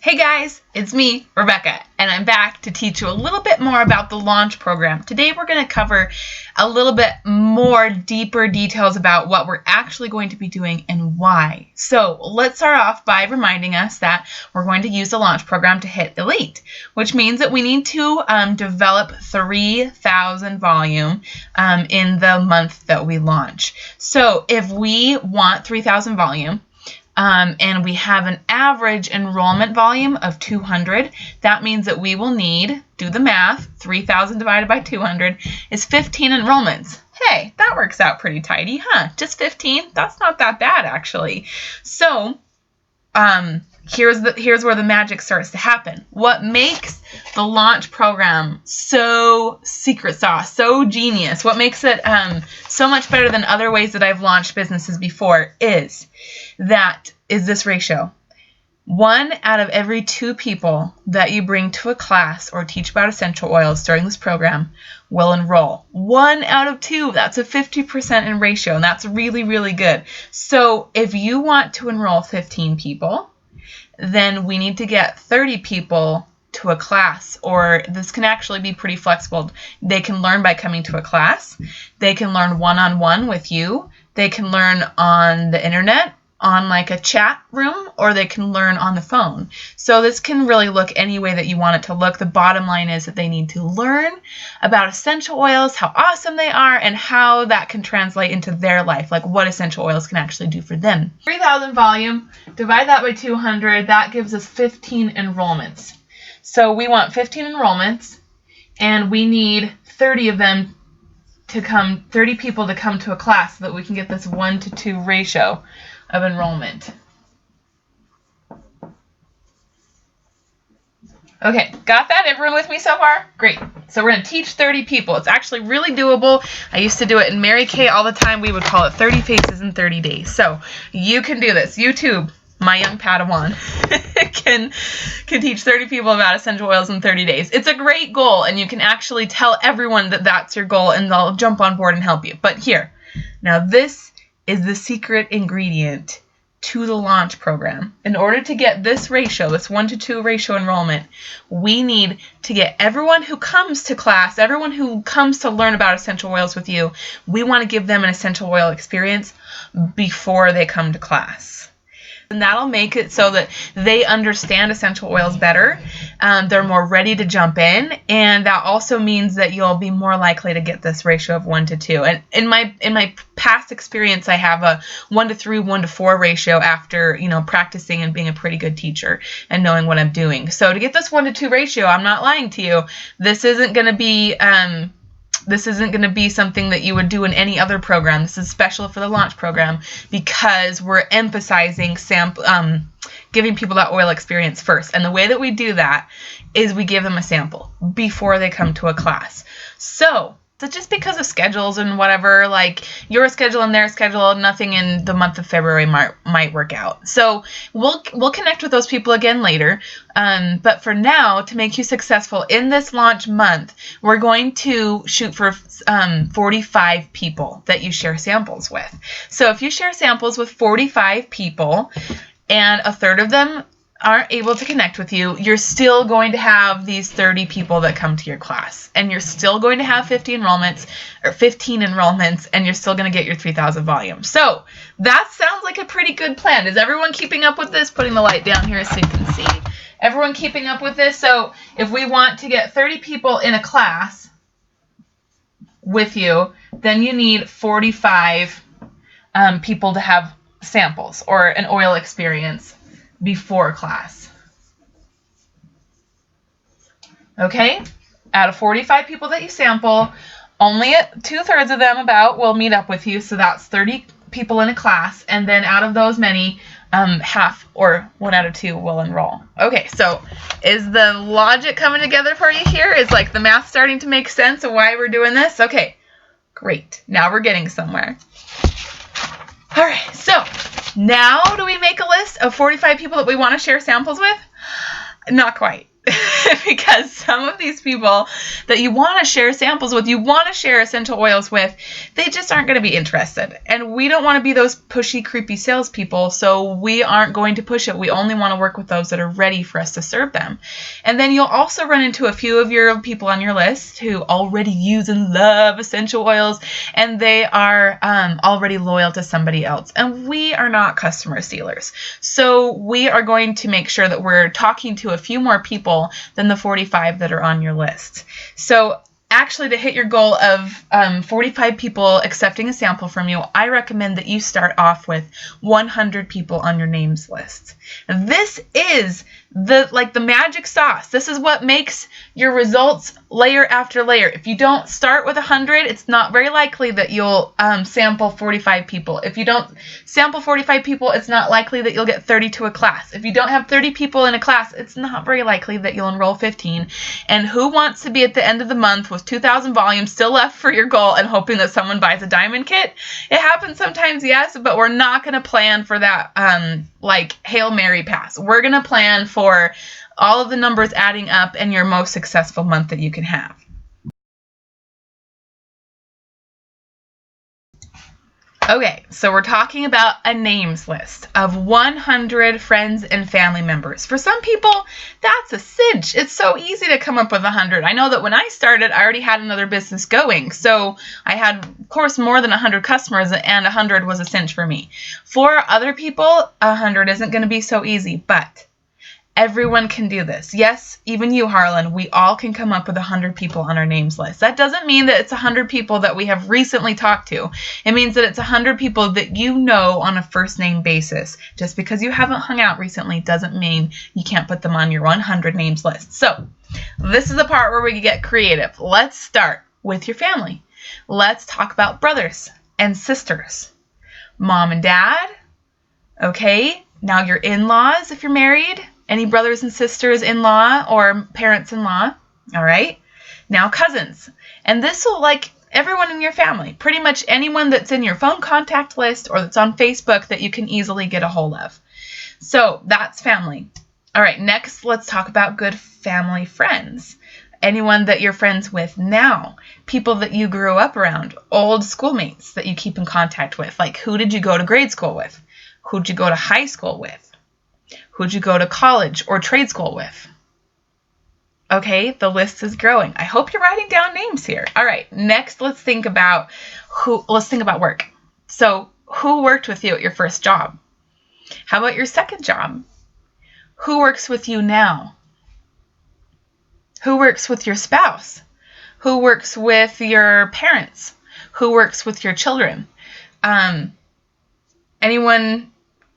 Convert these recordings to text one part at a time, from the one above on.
Hey guys, it's me, Rebecca, and I'm back to teach you a little bit more about the launch program. Today we're going to cover a little bit more deeper details about what we're actually going to be doing and why. So let's start off by reminding us that we're going to use the launch program to hit Elite, which means that we need to develop 3,000 volume in the month that we launch. So if we want 3,000 volume, and we have an average enrollment volume of 200. That means that we will need, do the math, 3,000 divided by 200 is 15 enrollments. Hey, that works out pretty tidy, huh? Just 15? That's not that bad, actually. So, here's where the magic starts to happen. What makes the launch program so secret sauce, so genius, what makes it so much better than other ways that I've launched businesses before is this ratio. 1 out of every 2 people that you bring to a class or teach about essential oils during this program will enroll. 1 out of 2, that's a 50% in ratio, and that's really, really good. So if you want to enroll 15 people, then we need to get 30 people to a class, or this can actually be pretty flexible. They can learn by coming to a class. They can learn one-on-one with you. They can learn on the internet, on like a chat room, or they can learn on the phone. So this can really look any way that you want it to look. The bottom line is that they need to learn about essential oils, how awesome they are, and how that can translate into their life, like what essential oils can actually do for them. 3,000 volume, divide that by 200, that gives us 15 enrollments. So we want 15 enrollments, and we need 30 of them to come, 30 people to come to a class so that we can get this 1-to-2 ratio of enrollment. Okay, got that? Everyone with me so far? Great. So we're going to teach 30 people. It's actually really doable. I used to do it in Mary Kay all the time. We would call it 30 faces in 30 days. So you can do this. YouTube, my young Padawan, can teach 30 people about essential oils in 30 days. It's a great goal, and you can actually tell everyone that that's your goal, and they'll jump on board and help you. But here, now this is the secret ingredient to the launch program. In order to get this ratio, this 1-to-2 ratio enrollment, we need to get everyone who comes to class, everyone who comes to learn about essential oils with you, we want to give them an essential oil experience before they come to class. And that'll make it so that they understand essential oils better. They're more ready to jump in, and that also means that you'll be more likely to get this ratio of 1-to-2. And in my past experience, I have a 1-to-3, 1-to-4 ratio after practicing and being a pretty good teacher and knowing what I'm doing. So to get this 1-to-2 ratio, I'm not lying to you. This isn't going to be something that you would do in any other program. This is special for the launch program because we're emphasizing giving people that oil experience first. And the way that we do that is we give them a sample before they come to a class. So just because of schedules and whatever, like your schedule and their schedule, nothing in the month of February might work out. So we'll connect with those people again later. But for now, to make you successful in this launch month, we're going to shoot for 45 people that you share samples with. So if you share samples with 45 people and a third of them aren't able to connect with you, you're still going to have these 30 people that come to your class, and you're still going to have 15 enrollments, and you're still going to get your 3,000 volume. So that sounds like a pretty good plan. Is everyone keeping up with this? Putting the light down here so you can see. Everyone keeping up with this? So if we want to get 30 people in a class with you, then you need 45 people to have samples or an oil experience before class. Okay? Out of 45 people that you sample, only 2/3 of them about will meet up with you, so that's 30 people in a class, and then out of those many, half or 1 out of 2 will enroll. Okay, so is the logic coming together for you here? Is like the math starting to make sense of why we're doing this? Okay, great. Now we're getting somewhere. All right, so now do we make a list of 45 people that we want to share samples with? Not quite. Because some of these people that you want to share samples with, you want to share essential oils with, they just aren't going to be interested. And we don't want to be those pushy, creepy salespeople, so we aren't going to push it. We only want to work with those that are ready for us to serve them. And then you'll also run into a few of your people on your list who already use and love essential oils, and they are already loyal to somebody else. And we are not customer stealers. So we are going to make sure that we're talking to a few more people than the 45 that are on your list. So actually, to hit your goal of 45 people accepting a sample from you, I recommend that you start off with 100 people on your names list. This is the magic sauce. This is what makes your results layer after layer. If you don't start with 100, it's not very likely that you'll sample 45 people. If you don't sample 45 people, it's not likely that you'll get 30 to a class. If you don't have 30 people in a class, it's not very likely that you'll enroll 15. And who wants to be at the end of the month with 2,000 volumes still left for your goal and hoping that someone buys a diamond kit? It happens sometimes, yes, but we're not going to plan for that Hail Mary pass. We're going to plan for all of the numbers adding up and your most successful month that you can have. Okay, so we're talking about a names list of 100 friends and family members. For some people, that's a cinch. It's so easy to come up with 100. I know that when I started, I already had another business going. So I had, of course, more than 100 customers, and 100 was a cinch for me. For other people, 100 isn't going to be so easy, but everyone can do this. Yes, even you, Harlan, we all can come up with 100 people on our names list. That doesn't mean that it's 100 people that we have recently talked to. It means that it's 100 people that you know on a first name basis. Just because you haven't hung out recently doesn't mean you can't put them on your 100 names list. So this is the part where we get creative. Let's start with your family. Let's talk about brothers and sisters. Mom and dad. Okay, now your in-laws if you're married. Any brothers and sisters in-law or parents-in-law? All right. Now cousins. And this will everyone in your family. Pretty much anyone that's in your phone contact list or that's on Facebook that you can easily get a hold of. So that's family. All right. Next, let's talk about good family friends. Anyone that you're friends with now. People that you grew up around. Old schoolmates that you keep in contact with. Like, who did you go to grade school with? Who'd you go to high school with? Who'd you go to college or trade school with? Okay, the list is growing. I hope you're writing down names here. All right, next let's think about work. So, who worked with you at your first job? How about your second job? Who works with you now? Who works with your spouse? Who works with your parents? Who works with your children? Anyone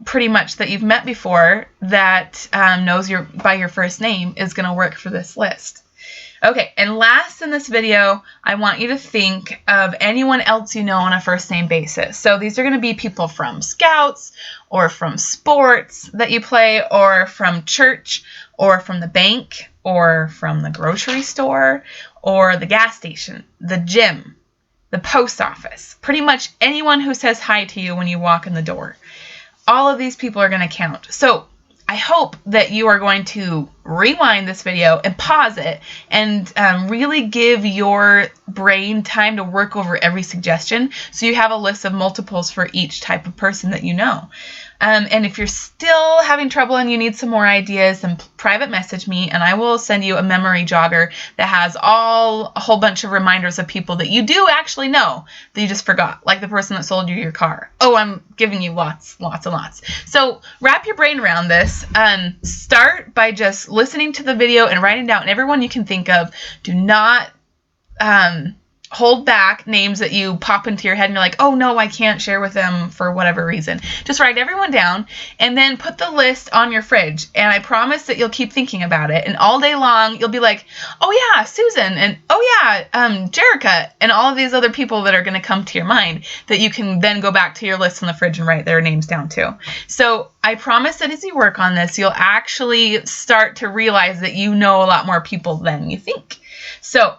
pretty much that you've met before that knows by your first name is going to work for this list. Okay, and last in this video, I want you to think of anyone else you know on a first name basis. So these are going to be people from Scouts or from sports that you play or from church or from the bank or from the grocery store or the gas station, the gym, the post office. Pretty much anyone who says hi to you when you walk in the door. All of these people are going to count. So I hope that you are going to rewind this video and pause it and really give your brain time to work over every suggestion so you have a list of multiples for each type of person that you know. And if you're still having trouble and you need some more ideas, then private message me and I will send you a memory jogger that has a whole bunch of reminders of people that you do actually know that you just forgot, like the person that sold you your car. Oh, I'm giving you lots and lots. So wrap your brain around this. Start by just listening to the video and writing down everyone you can think of. Do not hold back names that you pop into your head and you're like, oh no, I can't share with them for whatever reason. Just write everyone down and then put the list on your fridge. And I promise that you'll keep thinking about it. And all day long, you'll be like, oh yeah, Susan, and oh yeah, Jerica, and all of these other people that are going to come to your mind that you can then go back to your list on the fridge and write their names down too. So I promise that as you work on this, you'll actually start to realize that you know a lot more people than you think. So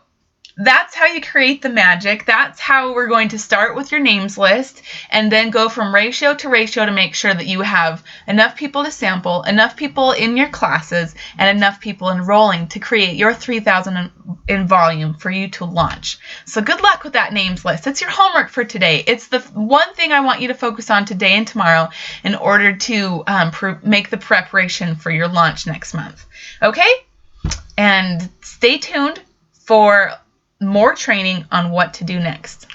that's how you create the magic. That's how we're going to start with your names list and then go from ratio to make sure that you have enough people to sample, enough people in your classes, and enough people enrolling to create your 3,000 in volume for you to launch. So good luck with that names list. It's your homework for today. It's the one thing I want you to focus on today and tomorrow in order to make the preparation for your launch next month. Okay? And stay tuned for more training on what to do next.